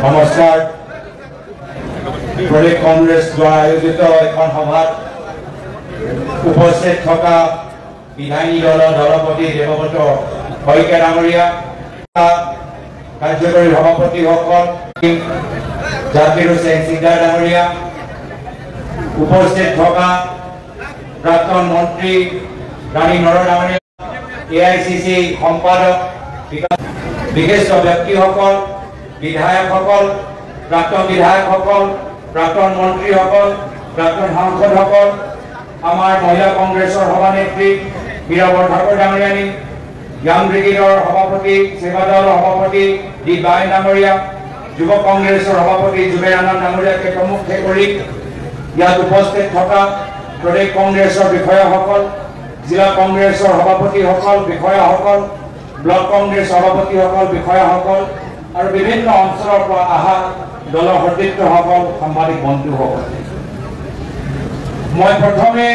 নমস্কাৰ প্ৰদেশ কংগ্ৰেছ দ্বাৰা আয়োজিত এখন সভাত উপস্থিত থকা বিধায়িনী দলৰ দলপতি দেৱব্ৰত শইকীয়া ডাঙৰীয়া, কাৰ্যকৰী সভাপতিসকল, জাকিৰ হুছেইন সিকদাৰ ডাঙৰীয়া, উপস্থিত থকা প্ৰাক্তন মন্ত্ৰী ৰাণী নৰৰ ডাঙৰীয়া, AICC সম্পাদক, বিশিষ্ট ব্যক্তিসকল, বিধায়কসকল, প্ৰাক্তন বিধায়কসকল, প্ৰাক্তন মন্ত্ৰীসকল, প্ৰাক্তন সাংসদসকল, আমাৰ মহিলা কংগ্ৰেছৰ সভানেত্ৰী মীৰা বৰঠাকুৰ ডাঙৰীয়ানী, য়াং ব্ৰিগেডৰ সভাপতি, সেৱা দলৰ সভাপতি ডি বাই ডাঙৰীয়া, যুৱ কংগ্ৰেছৰ সভাপতি জুবেৰ আনন্দ ডাঙৰীয়াকে প্ৰমুখ্যে কৰি ইয়াত উপস্থিত থকা প্ৰদেশ কংগ্ৰেছৰ বিষয়াসকল, জিলা কংগ্ৰেছৰ সভাপতিসকল, বিষয়াসকল, ব্লক কংগ্ৰেছ সভাপতিসকল, বিষয়াসকল আৰু বিভিন্ন অঞ্চলৰ পৰা অহা দলৰ সতীৰ্থসকল, সাংবাদিক বন্ধুসকল, মই প্ৰথমে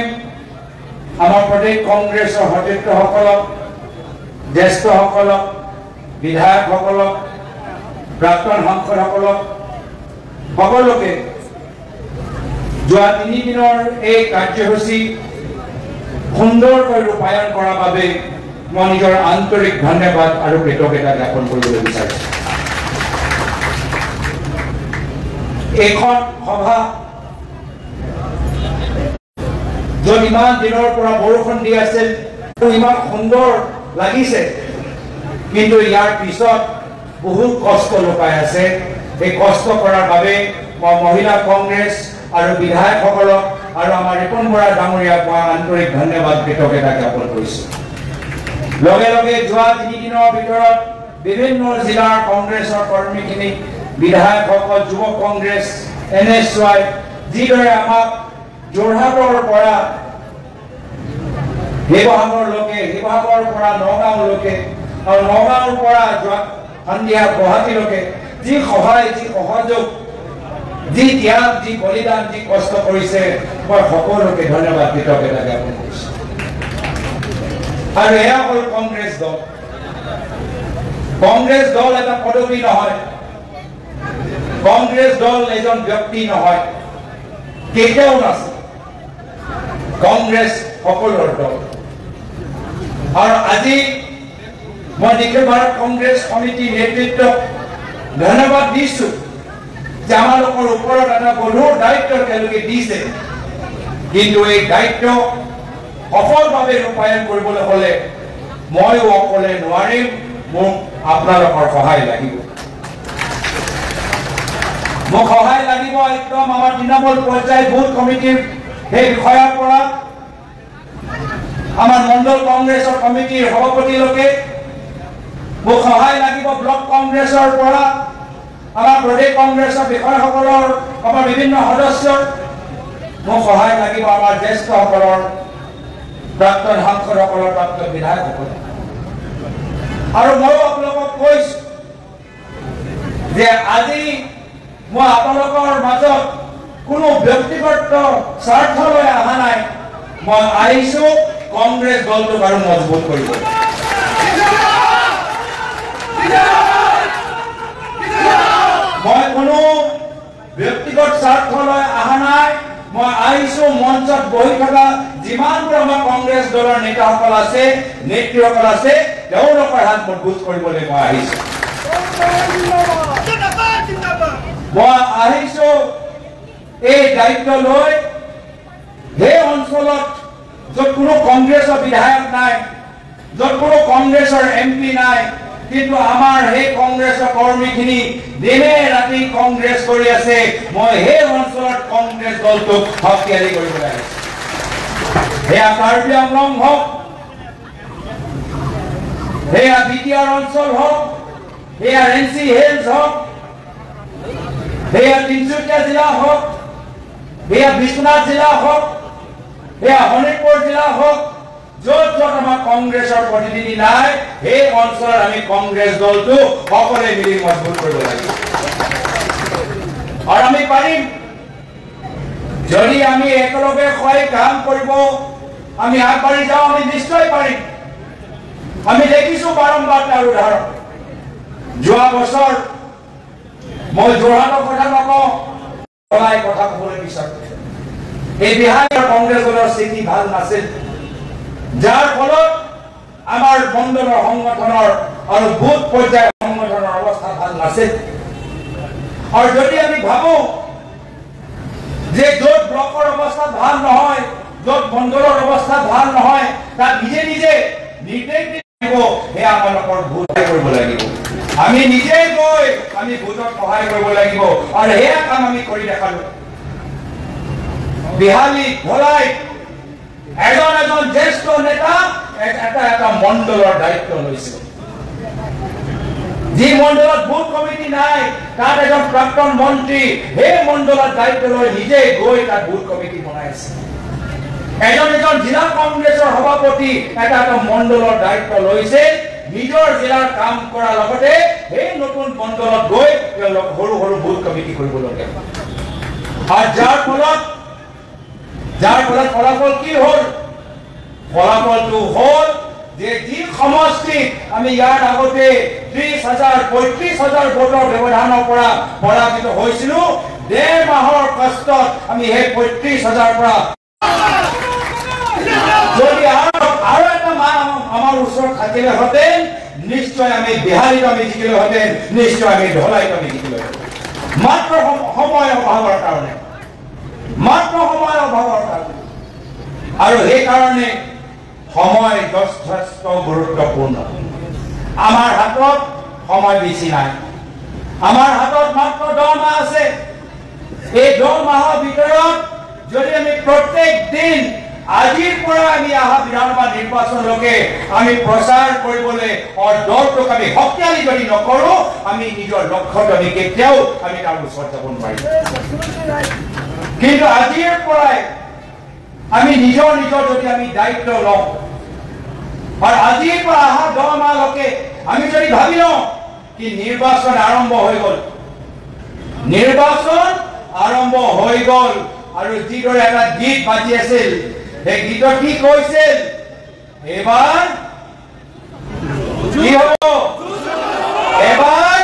আমাৰ প্ৰদেশ কংগ্ৰেছৰ সতীৰ্থসকলক, জ্যেষ্ঠসকলক, বিধায়কসকলক, প্ৰাক্তন সাংসদসকলক সকলোকে যোৱা 3 দিনৰ এই কাৰ্যসূচী সুন্দৰকৈ ৰূপায়ণ কৰাৰ বাবে মই নিজৰ আন্তৰিক ধন্যবাদ আৰু কৃতজ্ঞতা জ্ঞাপন কৰিবলৈ বিচাৰিছোঁ। এইখন সভা য'ত ইমান দিনৰ পৰা বৰষুণ দি আছিল, ইমান সুন্দৰ লাগিছে, কিন্তু ইয়াৰ পিছত বহুত কষ্ট লুকাই আছে। এই কষ্ট কৰাৰ বাবে মই মহিলা কংগ্ৰেছ আৰু বিধায়কসকলক আৰু আমাৰ ৰিপুণ বৰা ডাঙৰীয়াক মই আন্তৰিক ধন্যবাদ কৃতজ্ঞতা জ্ঞাপন কৰিছোঁ। লগে লগে যোৱা 3 দিনৰ ভিতৰত বিভিন্ন জিলাৰ কংগ্ৰেছৰ কৰ্মীখিনি, বিধায়কসকল, যুৱ কংগ্ৰেছ, NSY যিদৰে আমাক যোৰহাটৰ পৰা শিৱসাগৰলৈকে, শিৱসাগৰৰ পৰা নগাঁওলৈকে আৰু নগাঁৱৰ পৰা যোৱা সন্ধিয়া গুৱাহাটীলৈকে যি সহায়, যি সহযোগ, যি ত্যাগ, যি বলিদান, যি কষ্ট কৰিছে, মই সকলোকে ধন্যবাদ কৃতজ্ঞতা জ্ঞাপন কৰিছোঁ। আৰু এয়া হ'ল কংগ্ৰেছ দল। কংগ্ৰেছ দল এটা পদবী নহয়, কংগ্ৰেছ দল এজন ব্যক্তি নহয়, কেতিয়াও নাছিল। কংগ্ৰেছ সকলোৰ দল। আৰু আজি মই নিখিল ভাৰত কংগ্ৰেছ সমিতি নেতৃত্বক ধন্যবাদ দিছোঁ যে আমালোকৰ ওপৰত এটা গধুৰ দায়িত্ব তেওঁলোকে দিছে, কিন্তু এই দায়িত্ব সফলভাৱে ৰূপায়ণ কৰিবলৈ হ'লে ময়ো অকলে নোৱাৰিম, মোক আপোনালোকৰ সহায় লাগিব। মোক সহায় লাগিব একদম আমাৰ তৃণমূল পৰ্যায় বুথ কমিটিৰ সেই বিষয়াৰ পৰা আমাৰ মণ্ডল কংগ্ৰেছৰ কমিটিৰ সভাপতিলৈকে, মোক সহায় লাগিব ব্লক কংগ্ৰেছৰ পৰা আমাৰ প্ৰদেশ কংগ্ৰেছৰ বিষয়াসকলৰ, আমাৰ বিভিন্ন সদস্যৰ, মোক সহায় লাগিব আমাৰ জ্যেষ্ঠসকলৰ, প্ৰাক্তন সাংসদসকলৰ, প্ৰাক্তন বিধায়কসকলৰ। আৰু ময়ো আপোনালোকক কৈছোঁ যে আজি মই আপোনালোকৰ মাজত কোনো ব্যক্তিগত স্বাৰ্থ লৈ অহা নাই, মই আহিছোঁ কংগ্ৰেছ দলটোক আৰু মজবুত কৰিব। মই কোনো ব্যক্তিগত স্বাৰ্থ লৈ অহা নাই, মই আহিছোঁ মঞ্চত বহি থকা যিমানবোৰ আমাৰ কংগ্ৰেছ দলৰ নেতাসকল আছে, নেত্ৰীসকল আছে, তেওঁলোকৰ হাত মজবুত কৰিবলৈ মই আহিছোঁ। মই আহিছোঁ এই দায়িত্ব লৈ সেই অঞ্চলত য'ত কোনো কংগ্ৰেছৰ বিধায়ক নাই, য'ত কোনো কংগ্ৰেছৰ MP নাই, কিন্তু আমাৰ সেই কংগ্ৰেছৰ কৰ্মীখিনি দিনে ৰাতি কংগ্ৰেছ কৰি আছে, মই সেই অঞ্চলত কংগ্ৰেছ দলটোক শক্তিশালী কৰিবলৈ আহিছোঁ। সেয়া কাৰ্বি আংলং হওক, সেয়া বিটিআৰ অঞ্চল হওক, সেয়া NC হিলছ হওক, সেয়া তিনিচুকীয়া জিলা হওক, সেয়া বিশ্বনাথ জিলা হওক, সেয়া শোণিতপুৰ জিলা হওক, য'ত য'ত আমাৰ কংগ্ৰেছৰ প্ৰতিনিধি নাই, সেই অঞ্চলত আমি কংগ্ৰেছ দলটো সকলোৱে মিলি মজবুত কৰিব লাগিব। আৰু আমি পাৰিম, যদি আমি একেলগে হৈ কাম কৰিব, আমি আগবাঢ়ি যাওঁ, আমি নিশ্চয় পাৰিম। আমি দেখিছোঁ বাৰম্বাৰ তাৰ উদাহৰণ। যোৱা বছৰ মই যোৰহাটৰ কথা নকওঁ, কলাই কথা ক'বলৈ বিচাৰোঁ। এই বিহাৰৰ কংগ্ৰেছ দলৰ স্থিতি ভাল নাছিল, যাৰ ফলত আমাৰ মণ্ডলৰ সংগঠনৰ আৰু বুথ পৰ্যায়ৰ সংগঠনৰ অৱস্থা ভাল নাছিল। আৰু যদি আমি ভাবোঁ যে য'ত ব্লকৰ অৱস্থা ভাল নহয়, য'ত মণ্ডলৰ অৱস্থা ভাল নহয়, তাত নিজে নিজে নিৰ্দেশ দিব, সেয়া আমালোকৰ ভোট কৰিব লাগিব। আমি নিজে গৈ আমি ভোটত সহায় কৰিব লাগিব, আৰু সেয়া কাম আমি কৰি দেখালো। বিহালী ধলাই এজন এজন জ্যেষ্ঠ নেতা এটা মণ্ডলৰ দায়িত্ব লৈছিল। যি মণ্ডলত বুথ কমিটি নাই, তাত এজন প্ৰাক্তন মন্ত্ৰী সেই মণ্ডলত দায়িত্ব লৈ নিজে গৈ তাত বুথ কমিটি বনাই আছে। এজন এজন জিলা কংগ্ৰেছৰ সভাপতি এটা মণ্ডলৰ দায়িত্ব লৈছে, নিজৰ জিলাৰ কাম কৰাৰ লগতে সেই নতুন মণ্ডলত গৈ তেওঁলোক সৰু সৰু বুথ কমিটি কৰিবলগীয়া। আৰু যাৰ ফলত ফলাফল কি হ'ল? ফলাফলটো হ'ল যে যি সমষ্টিত আমি ইয়াৰ আগতে ৩৫,০০০ ভোটৰ ব্যৱধানৰ পৰা পৰাজিত হৈছিলো, ১.৫ মাহৰ কষ্টত আমি সেই ৩৫,০০০ পৰা যদি আৰু এটা মাহ আমাৰ ওচৰত থাকিলেহেঁতেন, নিশ্চয় আমি বিহাৰীত আমি জিকিলোহেঁতেন, নিশ্চয় আমি ধলাইত আমি জিকিলোহেঁতেন। মাত্ৰ সময় অভাৱৰ কাৰণে, আৰু সেইকাৰণে সময় যথেষ্ট গুৰুত্বপূৰ্ণ। আমাৰ হাতত সময় বেছি নাই, আমাৰ হাতত মাত্ৰ 10 মাহ আছে। এই 10 মাহৰ ভিতৰত যদি আমি প্ৰত্যেক দিন আজিৰ পৰা আমি অহা বিধানসভা নিৰ্বাচনলৈকে আমি প্ৰচাৰ কৰিবলৈ আৰু দলটোক আমি শক্তিশালী যদি নকৰোঁ, আমি নিজৰ লক্ষ্যত আমি কেতিয়াও আমি তাৰ ওচৰত যাব নোৱাৰিম। কিন্তু আজিৰ পৰাই আমি নিজৰ যদি আমি দায়িত্ব লওঁ, আৰু আজিৰ পৰা অহা 10 মাহলৈকে আমি যদি ভাবি লওঁ কি নিৰ্বাচন আৰম্ভ হৈ গ'ল, আৰু যিদৰে এটা গীত বাজি আছিল, সেই গীতত কি কৈছিল? এবাৰ কি হ'ব? এবাৰ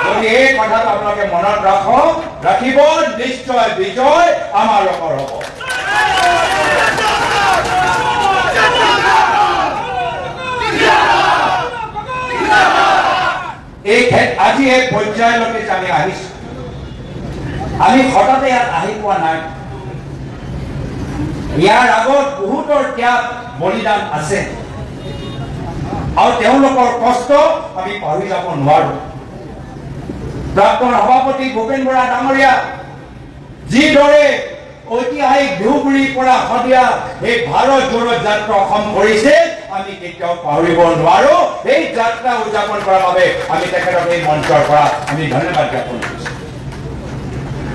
যদি এই কথাটো আপোনালোকে মনত ৰাখিব, নিশ্চয় বিজয় আমাৰ লোকৰ হ'ব। আজি এই পৰ্যায়লৈকে আমি আহিছো, আমি হঠাতে ইয়াত আহি পোৱা নাই। ইয়াৰ আগত বহুতৰ ত্যাগ বলিদান আছে, আৰু তেওঁলোকৰ কষ্ট আমি পাহৰি যাব নোৱাৰো। প্ৰাক্তন সভাপতি ভূপেন বৰা ডাঙৰীয়া যিদৰে ঐতিহাসিক ধুবুৰীৰ পৰা শদিয়া এই ভাৰত জোড়ো যাত্ৰা অসম কৰিছে, আমি কেতিয়াও পাহৰিব নোৱাৰো। এই যাত্ৰা উদযাপন কৰাৰ বাবে আমি তেখেতক এই মঞ্চৰ পৰা আমি ধন্যবাদ জ্ঞাপন কৰিছো।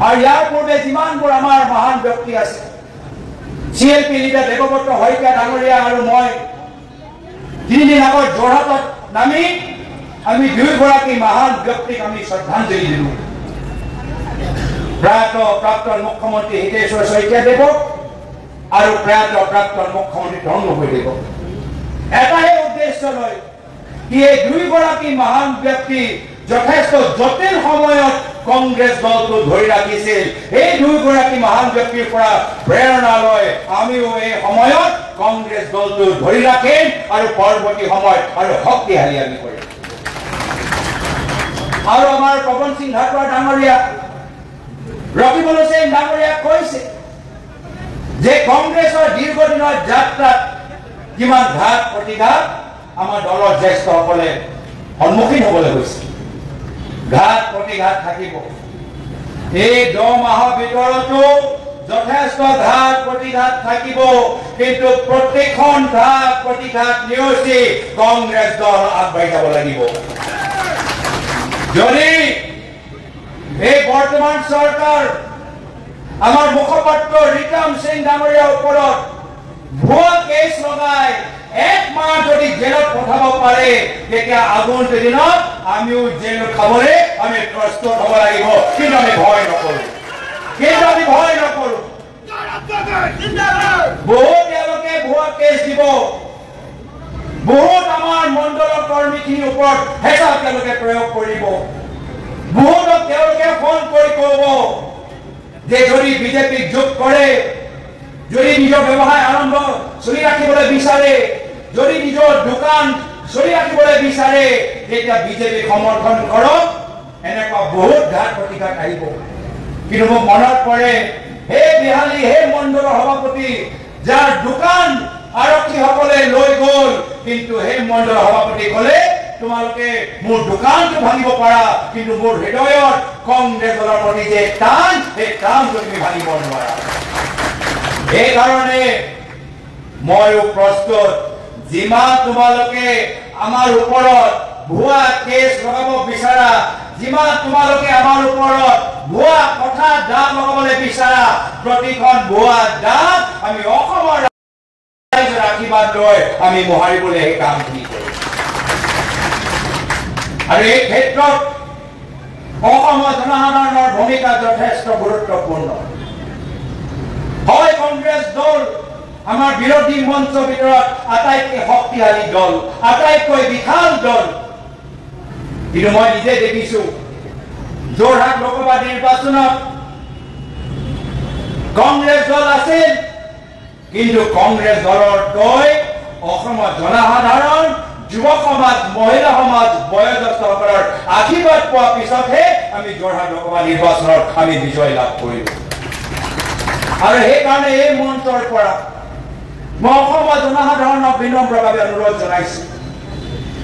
আৰু ইয়াৰ পূৰ্বে যিমানবোৰ আমাৰ মহান ব্যক্তি আছে, CLP লিডাৰ দেৱব্ৰত শইকীয়া ডাঙৰীয়া আৰু মই 3 দিন আগত যোৰহাটত নামি আমি 2গৰাকী মহান ব্যক্তিক আমি শ্ৰদ্ধাঞ্জলি দিলো। প্ৰয়াত প্ৰাক্তন মুখ্যমন্ত্ৰী হিতেশ্বৰ শইকীয়াদেৱ আৰু প্ৰয়াত প্ৰাক্তন মুখ্যমন্ত্ৰী তৰুণ গগৈদেৱ। এটাই উদ্দেশ্য লয় কি এই 2গৰাকী মহান ব্যক্তি যথেষ্ট জটিল সময়ত কংগ্ৰেছ দলটো ধৰি ৰাখিছিল। এই 2গৰাকী মহান ব্যক্তিৰ পৰা প্ৰেৰণা লৈ আমিও এই সময়ত কংগ্ৰেছ দলটো ধৰি ৰাখিম আৰু পৰৱৰ্তী সময়ত আৰু শক্তিশালী আমি কৰিম। আৰু আমাৰ পৱন সিং ঘাটোৱাৰ ডাঙৰীয়া, ৰকিবুল হুছেইন ডাঙৰীয়াই কৈছে যে কংগ্ৰেছৰ দীৰ্ঘদিনৰ যাত্ৰাত কিমান ঘাত প্ৰতিঘাত আমাৰ দলৰ জ্যেষ্ঠসকলে সন্মুখীন হ'বলৈ গৈছে। ঘাত প্ৰতিঘাত থাকিব। এই 10 মাহৰ ভিতৰতো যথেষ্ট ঘাত প্ৰতিঘাত থাকিব, কিন্তু প্ৰত্যেকখন ঘাত প্ৰতিঘাত নেওচি কংগ্ৰেছ দল আগবাঢ়ি যাব লাগিব। যদি এই বৰ্তমান চৰকাৰ আমাৰ মুখপাত্ৰ ৰিকাম সিং ডাঙৰীয়াৰ ওপৰত ভুৱা কেছ লগাই 1 মাহ যদি জেলত পঠাব পাৰে, তেতিয়া আগন্তুক দিনত আমিও জেল খাবলৈ আমি প্ৰস্তুত হ'ব লাগিব। কিন্তু আমি ভয় নকৰো। বহুতে দিব বহুত আমাৰ মণ্ডলৰ কৰ্মীখিনিৰ ওপৰত হেঁচা তেওঁলোকে প্ৰয়োগ কৰিব বহুতক তেওঁলোকে ফোন কৰি ক'ব যে যদি বিজেপিক যোগ কৰে যদি নিজৰ ব্যৱসায় আৰম্ভ চলি ৰাখিবলৈ বিচাৰে যদি নিজৰ দোকান চলি ৰাখিবলৈ বিচাৰে তেতিয়া বিজেপিক সমৰ্থন কৰক এনেকুৱা বহুত ঘাট প্ৰতিঘাত আহিব কিন্তু মোক মনত পৰে হে বিহালী হে মণ্ডলৰ সভাপতি যাৰ দোকান আৰক্ষীসকলে লৈ গ'ল কিন্তু হে মণ্ডলৰ সভাপতি ক'লে তোমালোকে মোৰ দোকানটো ভাঙিব পাৰা কিন্তু মোৰ হৃদয়ত কংগ্ৰেছ দলৰ প্ৰতি যে টান সেই টানটো তুমি ভাঙিব নোৱাৰা এইকাৰণে ময়ো প্ৰস্তুত যিমান তোমালোকে আমাৰ ওপৰত ভুৱা কেছ লগাব বিচাৰা যিমান তোমালোকে আমাৰ ওপৰত ভুৱা কথা দাগ লগাবলৈ বিচাৰা প্ৰতিখন ভুৱা দাগ আমি অসমৰ ৰাইজৰ আশীৰ্বাদ লৈ আমি মোহাৰিবলৈ এই কামখিনি কৰিম আৰু এই ক্ষেত্ৰত অসমৰ জনসাধাৰণৰ ভূমিকা যথেষ্ট গুৰুত্বপূৰ্ণ হয় কংগ্ৰেছ দল আমাৰ বিৰোধী মঞ্চৰ ভিতৰত আটাইতকৈ শক্তিশালী দল আটাইতকৈ বিশাল দল কিন্তু মই নিজে দেখিছো যোৰহাট লোকসভা নিৰ্বাচনত কংগ্ৰেছ দল আছিল কিন্তু কংগ্ৰেছ দলৰ দৈ অসমৰ জনসাধাৰণ যুৱ সমাজ মহিলা সমাজ বয়োজ্যেষ্ঠসকলৰ আশীৰ্বাদ পোৱাৰ পিছতহে আমি যোৰহাট লোকসভা নিৰ্বাচনত আমি বিজয় লাভ কৰিলো আৰু সেইকাৰণে এই মঞ্চৰ পৰা মই অসমৰ জনসাধাৰণক বিনম্ৰভাৱে অনুৰোধ জনাইছো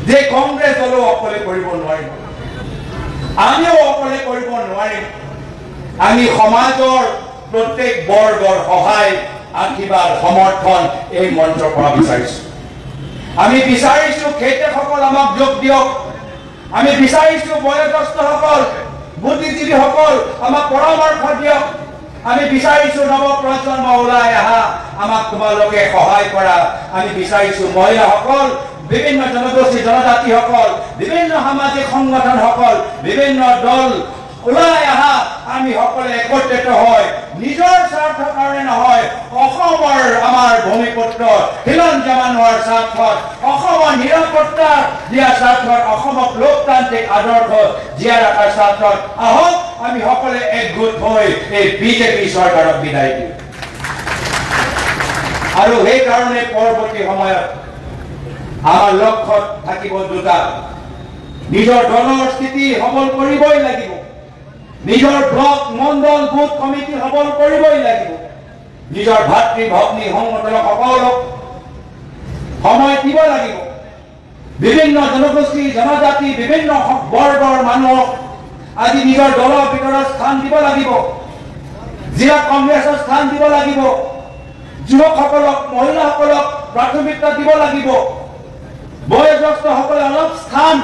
যে কংগ্ৰেছ দলেও অকলে কৰিব নোৱাৰিব আমিও অকলে কৰিব নোৱাৰিম আমি সমাজৰ প্ৰত্যেক বৰ্গৰ সহায় আশীৰ্বাদ সমৰ্থন এই মঞ্চৰ পৰা বিচাৰিছো আমি বিচাৰিছো খেতিয়কসকল আমাক যোগ দিয়ক আমি বিচাৰিছো বয়োজ্যেষ্ঠসকল বুদ্ধিজীৱীসকল আমাক পৰামৰ্শ দিয়ক আমি বিচাৰিছো নৱ প্ৰজন্ম ওলাই আহা আমাক তোমালোকে সহায় কৰা আমি বিচাৰিছো মহিলাসকল বিভিন্ন জনগোষ্ঠী জনজাতিসকল বিভিন্ন সামাজিক সংগঠনসকল বিভিন্ন দল ওলাই আহা আমি সকলোৱে একত্ৰিত হৈ নিজৰ স্বাৰ্থৰ কাৰণে নহয় অসমৰ আমাৰ ভূমিপুত্ৰ খিলঞ্জীয়া মানুহৰ স্বাৰ্থত অসমৰ নিৰাপত্তা দিয়াৰ স্বাৰ্থত অসমক লোকতান্ত্ৰিক আদৰ্শ জীয়াই ৰখাৰ স্বাৰ্থত আহক আমি সকলোৱে একগোট হৈ এই বিজেপি চৰকাৰক বিদায় দিওঁ আৰু সেইকাৰণে পৰৱৰ্তী সময়ত আমাৰ লক্ষ্য থাকিব দুটা নিজৰ দলৰ স্থিতি সবল কৰিবই লাগিব নিজৰ ব্লক মণ্ডল বুথ কমিটি সবল কৰিবই লাগিব নিজৰ ভাতৃ ভগ্নী সংগঠনসকলক সময় দিব লাগিব বিভিন্ন জনগোষ্ঠী জনজাতি বিভিন্ন বৰ্গৰ মানুহক আজি নিজৰ দলৰ ভিতৰত স্থান দিব লাগিব জিলা কংগ্ৰেছৰ স্থান দিব লাগিব যুৱকসকলক মহিলাসকলক প্ৰাথমিকতা দিব লাগিব বয়োজ্যেষ্ঠসকলে অলপ স্থান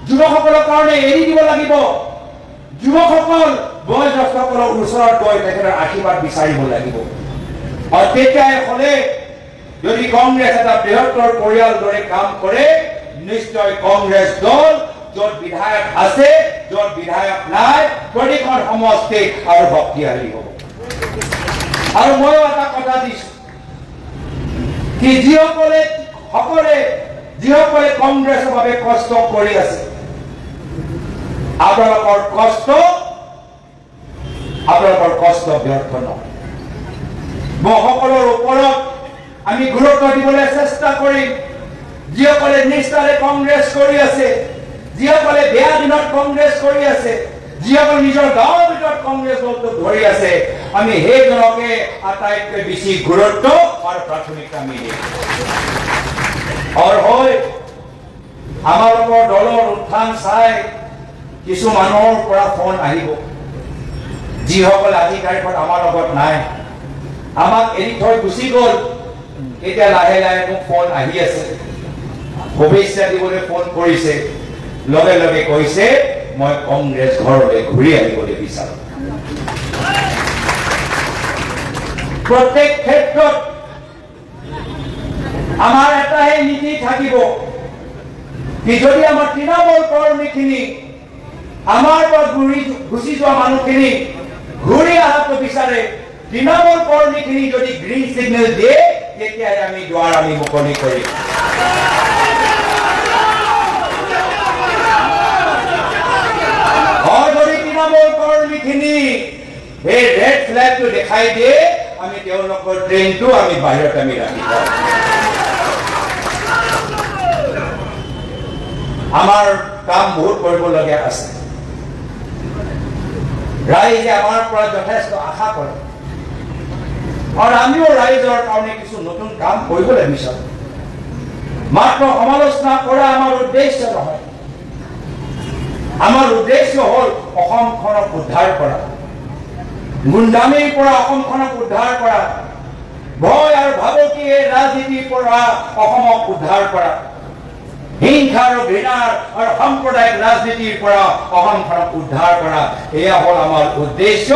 যুৱকসকলৰ কাৰণে এৰি দিব লাগিব যুৱকসকল বয়োজ্যেষ্ঠসকলৰ ওচৰত গৈ তেখেতৰ আশীৰ্বাদ বিচাৰিব লাগিব আৰু তেতিয়াই হ'লে যদি কংগ্ৰেছ এটা বৃহত্তৰ পৰিয়াল দৰে কাম কৰে নিশ্চয় কংগ্ৰেছ দল য'ত বিধায়ক আছে য'ত বিধায়ক নাই প্ৰতিখন সমষ্টি আৰু শক্তিশালী হ'ব আৰু ময়ো এটা কথা দিছো কি যিসকলে কংগ্ৰেছৰ বাবে কষ্ট কৰি আছে আপোনালোকৰ কষ্ট ব্যৰ্থ নহয় মই সকলৰ ওপৰত আমি গুৰুত্ব দিবলৈ চেষ্টা কৰিম যিসকলে নিষ্ঠাৰে কংগ্ৰেছ কৰি আছে যিসকলে বেয়া দিনত কংগ্ৰেছ কৰি আছে যিসকলে নিজৰ গাঁৱৰ ভিতৰত কংগ্ৰেছ দলটোক ধৰি আছে আমি সেইজনকে আটাইতকৈ বেছি গুৰুত্ব আৰু প্ৰাথমিকতা আমি দিম আৰু হয় আমালোকৰ দলৰ উত্থান চাই কিছু মানুহৰ পৰা ফোন আহিব যিসকলে আজি তাৰিখত আমাৰ লগত নাই আমাক এৰি থৈ গুচি গ'ল এতিয়া লাহে লাহে মোক ফোন আহি আছে শুভেচ্ছা দিবলৈ ফোন কৰিছে লগে লগে কৈছে মই কংগ্ৰেছ ঘৰলৈ ঘূৰি আহিবলৈ বিচাৰো প্ৰত্যেক ক্ষেত্ৰত আমাৰ এটাই নীতি থাকিব কি যদি আমাৰ তৃণমূল কৰ্মীখিনি আমাৰ পৰা গুচি যোৱা মানুহখিনি ঘূৰি অহাটো বিচাৰে তৃণমূল কৰ্মীখিনি যদি গ্ৰীণ সিগনেল দিয়ে তেতিয়াই আমি দুৱাৰ আমি মুকলি কৰিম যদি তৃণমূল কৰ্মীখিনি এই ৰেড ফ্লেগটো দেখাই দিয়ে আমি তেওঁলোকৰ ট্ৰেইনটো আমি বাহিৰত আমি ৰাখিব আমাৰ কাম বহুত কৰিবলগীয়া আছে ৰাইজে আমাৰ পৰা যথেষ্ট আশা কৰে আৰু আমিও ৰাইজৰ কাৰণে কিছু নতুন কাম কৰিবলৈ বিচাৰোঁ মাত্ৰ সমালোচনা কৰা আমাৰ উদ্দেশ্য নহয় আমাৰ উদ্দেশ্য হ'ল অসমখনক উদ্ধাৰ কৰা গুণ্ডামিৰ পৰা অসমখনক উদ্ধাৰ কৰা ভয় আৰু ভাবুকিৰ ৰাজনীতিৰ পৰা অসমক উদ্ধাৰ কৰা হিংসা আৰু ঘৃণাৰ আৰু সাম্প্ৰদায়িক ৰাজনীতিৰ পৰা অসমখনক উদ্ধাৰ কৰা এয়া হ'ল আমাৰ উদ্দেশ্য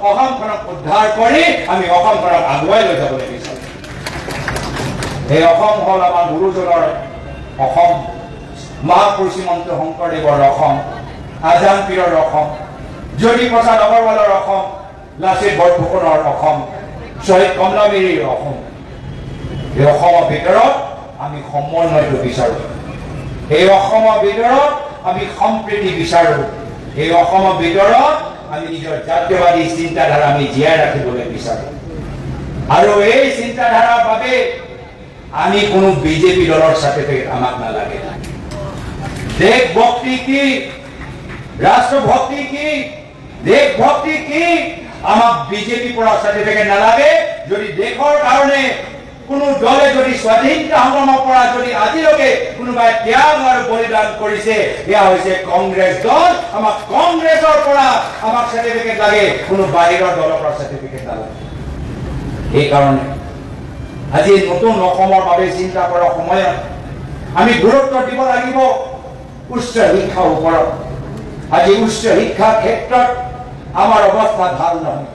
অসমখনক উদ্ধাৰ কৰি আমি অসমখনক আগুৱাই লৈ যাবলৈ বিচাৰোঁ এই অসম হ'ল আমাৰ গুৰুজনৰ অসম মহাপুৰুষ শ্ৰীমন্ত শংকৰদেৱৰ অসম আজান পীৰৰ অসম জ্যোতিপ্ৰসাদ আগৰৱালৰ অসম লাচিত বৰফুকনৰ অসম শ্বহীদ কমলাবাৰীৰ অসম এই অসমৰ ভিতৰত আমি সমন্বয়টো বিচাৰোঁ এই অসমৰ ভিতৰত আমি সম্প্ৰীতি বিচাৰোঁ এই অসমৰ ভিতৰত আমি নিজৰ জাতীয়বাদী চিন্তাধাৰা আমি জীয়াই ৰাখিবলৈ বিচাৰোঁ আৰু এই চিন্তাধাৰাৰ বাবে আমি কোনো বিজেপি দলৰ চাৰ্টিফিকেট আমাক নালাগে দেশভক্তি কি ৰাষ্ট্ৰভক্তি কি দেশভক্তি কি আমাক বিজেপি পৰা চাৰ্টিফিকেট নালাগে যদি দেশৰ কাৰণে কোনো দলে যদি স্বাধীনতা সংগ্ৰামৰ পৰা যদি আজিলৈকে কোনোবাই ত্যাগ আৰু বলিদান কৰিছে এয়া হৈছে কংগ্ৰেছ দল আমাক কংগ্ৰেছৰ পৰা আমাক চাৰ্টিফিকেট লাগে কোনো বাহিৰৰ দলৰ পৰা চাৰ্টিফিকেট নালাগে এইকাৰণে আজি নতুন অসমৰ বাবে চিন্তা কৰাৰ সময়ত আমি গুৰুত্ব দিব লাগিব উচ্চ শিক্ষাৰ ওপৰত আজি উচ্চ শিক্ষাৰ ক্ষেত্ৰত আমাৰ অৱস্থা ভাল নহয়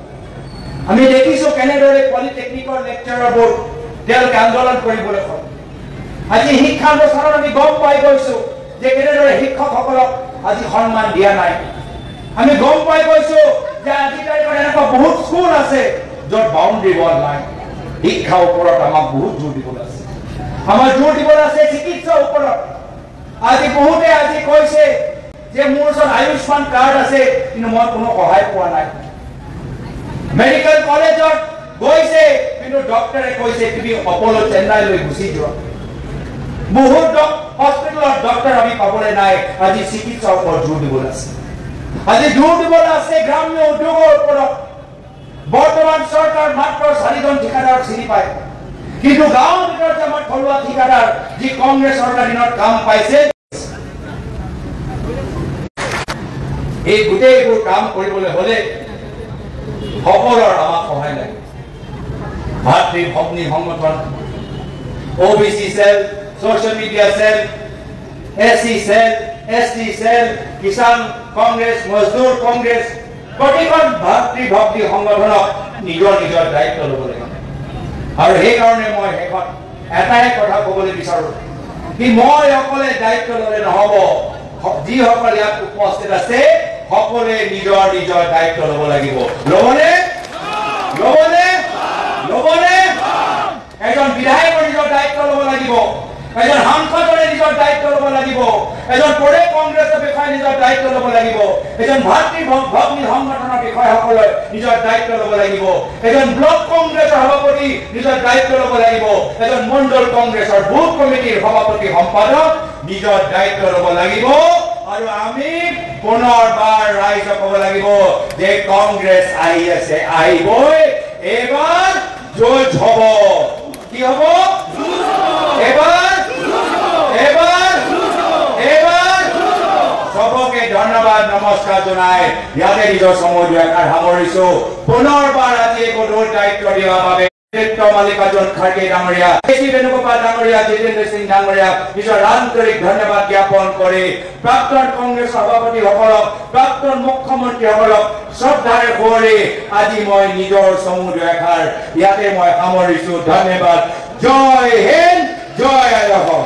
আমি দেখিছোঁ কেনেদৰে পলিটেকনিকৰ লেকচাৰবোৰ তেওঁলোকে আন্দোলন কৰিবলৈ কয় আজি শিক্ষানুষ্ঠানত আমি গম পাই গৈছোঁ যে কেনেদৰে শিক্ষকসকলক আজি সন্মান দিয়া নাই আমি গম পাই গৈছোঁ যে আজি তাৰিখত এনেকুৱা বহুত স্কুল আছে য'ত বাউণ্ডেৰী ৱাল নাই শিক্ষাৰ ওপৰত আমাক বহুত জোৰ দিবলৈ আছে আমাৰ জোৰ দিবলৈ আছে চিকিৎসাৰ ওপৰত আজি বহুতে আজি কৈছে যে মোৰ ওচৰত আয়ুষ্মান কাৰ্ড আছে কিন্তু মই কোনো সহায় পোৱা নাই মেডিকেল কলেজত গৈছে কিন্তু ডক্টৰে কৈছে তুমি অপলো চেন্নাইলৈ গুচি যোৱা বহুত হস্পিটেলত ডক্টৰ আমি পাবলৈ নাই আজি চিকিৎসাৰ ওপৰত জোৰ দিবলৈ আছে আজি জোৰ দিবলৈ আছে গ্ৰাম্য উদ্যোগৰ ওপৰত বৰ্তমান চৰকাৰ মাত্ৰ 4জন ঠিকাদাৰক চিনি পায় কিন্তু গাঁৱৰ ভিতৰত আমাৰ থলুৱা ঠিকাদাৰ যি কংগ্ৰেছ চৰকাৰ দিনত কাম পাইছে এই গোটেইবোৰ কাম কৰিবলৈ হ'লে সকলৰ আমাক সহায় লাগে ভাতৃ ভগ্নী সংগঠন OBC cell social media cell SC cell ST cell Kisan Congress Mazdoor Congress প্ৰতিখন ভাতৃ ভগ্নী সংগঠনক নিজৰ নিজৰ দায়িত্ব ল'ব লাগে আৰু সেইকাৰণে মই শেষত এটাই কথা ক'বলৈ বিচাৰোঁ কি মই অকলে দায়িত্ব ল'লে নহ'ব যিসকল ইয়াত উপস্থিত আছে সকলোৱে নিজৰ নিজৰ দায়িত্ব ল'ব লাগিব ল'বনে ল'বনে ল'বনে এজন বিধায়কৰ নিজৰ দায়িত্ব ল'ব লাগিব এজন সাংসদৰে নিজৰ দায়িত্ব ল'ব লাগিব এজন প্ৰদেশ কংগ্ৰেছৰ বিষয়ে নিজৰ দায়িত্ব ল'ব লাগিব এজন ভাতৃ ভগ্নী সংগঠনৰ বিষয়সকলে নিজৰ দায়িত্ব ল'ব লাগিব এজন ব্লক কংগ্ৰেছৰ সভাপতি নিজৰ দায়িত্ব ল'ব লাগিব এজন মণ্ডল কংগ্ৰেছৰ বুথ কমিটিৰ সভাপতি সম্পাদক নিজৰ দায়িত্ব ল'ব লাগিব আৰু আমি পুনৰবাৰ ৰাইজক ক'ব লাগিব যে কংগ্ৰেছ আহি আছে আহিবই এবাৰ জয় হ'ব কি হ'ব এবাৰ সবকে ধন্যবাদ নমস্কাৰ জনাই ইয়াতে নিজৰ সময় সামৰিছো পুনৰবাৰ আজি গধুৰ দায়িত্ব দিয়াৰ বাবে মালিকাৰ্জুন খাৰ্গে ডাঙৰীয়া কেচি বেণুগোপাল ডাঙৰীয়া জিতেন্দ্ৰ সিং ডাঙৰীয়া নিজৰ আন্তৰিক ধন্যবাদ জ্ঞাপন কৰি প্ৰাক্তন কংগ্ৰেছ সভাপতিসকলক প্ৰাক্তন মুখ্যমন্ত্ৰীসকলক শ্ৰদ্ধাৰে সুঁৱৰি আজি মই নিজৰ চমু দুআষাৰ ইয়াতে মই সামৰিছো ধন্যবাদ জয় হিন্দ জয় অসম।